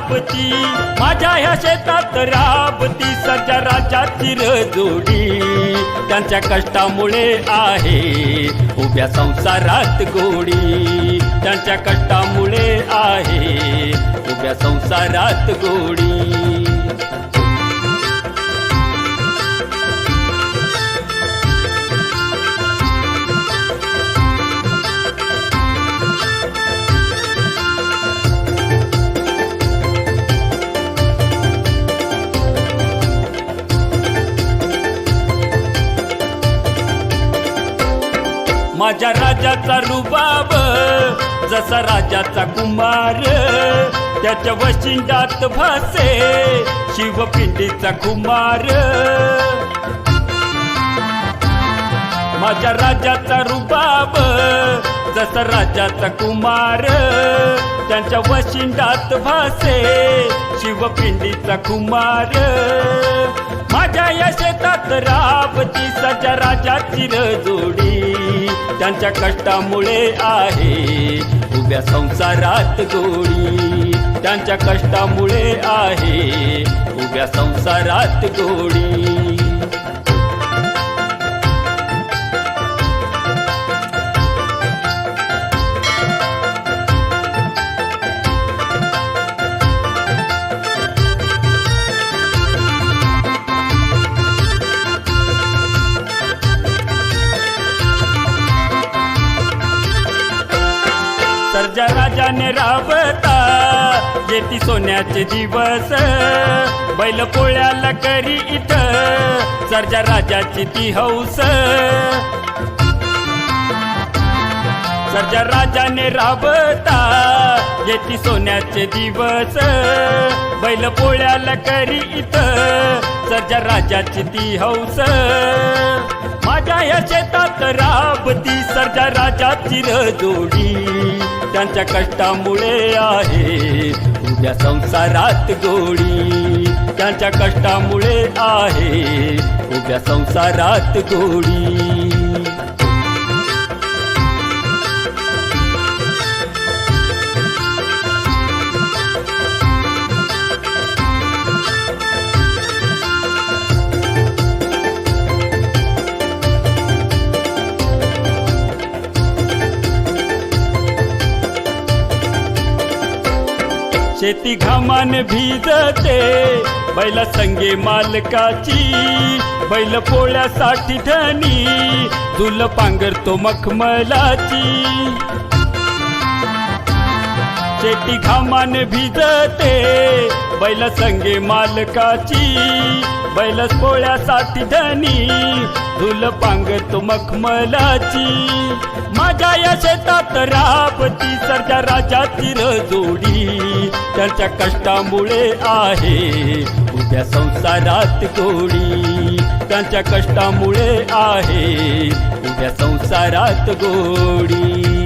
राबती, माझ्या ह्या शेतात राबती सर्जा राजाची जोडी. त्यांच्या कष्टामुळे आहे उभ्या संसारात गोडी, त्यांच्या कष्टामुळे आहे उभ्या संसारात गोडी. माझ्या राजाचा रुबाब जसा राजाचा कुमार, त्याच्या वशिंडात भासे शिवपिंडीचा कुमार. माझ्या राजाचा रुबाब जसा राजाचा कुमार, त्यांच्या वशिंडात भासे शिवपिंडीचा कुमार. माझ्या या शेतात राबती सर्जा राजाची जोडी, त्यांच्या कष्टामुळे आहे उभ्या संसारात गोडी, त्यांच्या कष्टामुळे आहे उभ्या संसारात गोडी. सर्जा राजाने राबता येती सोन्याचे दिवस, बैल पोळ्याला करी इथं सर्जा राजाची ती हौस. सर्जा राजाने राबता येती सोन्याचे दिवस, बैल पोळ्याला करी इथं सर्जा राजाची ती हौस. माझ्या या शेतात राबती सर्जा राजाची जोडी, त्यांच्या कष्टामुळे आहे उभ्या संसारात गोडी, त्यांच्या कष्टामुळे आहे उभ्या संसारात गोडी. शेती घामाने भिजते बैला संगे मालकाची, बैल पोळ्यासाठी धनी झुल पांघरतो मखमलाची. शेती घामाने भिजते बैल संगे मालकाची, बैल पोळ्यासाठी धनी झुल पांघरतो मखमलाची. माझ्या या शेतात राबती सर्जा राजाची जोडी, त्यांच्या कष्टामुळे आहे उभ्या संसारात गोडी, त्यांच्या कष्टामुळे आहे उभ्या संसारात गोडी.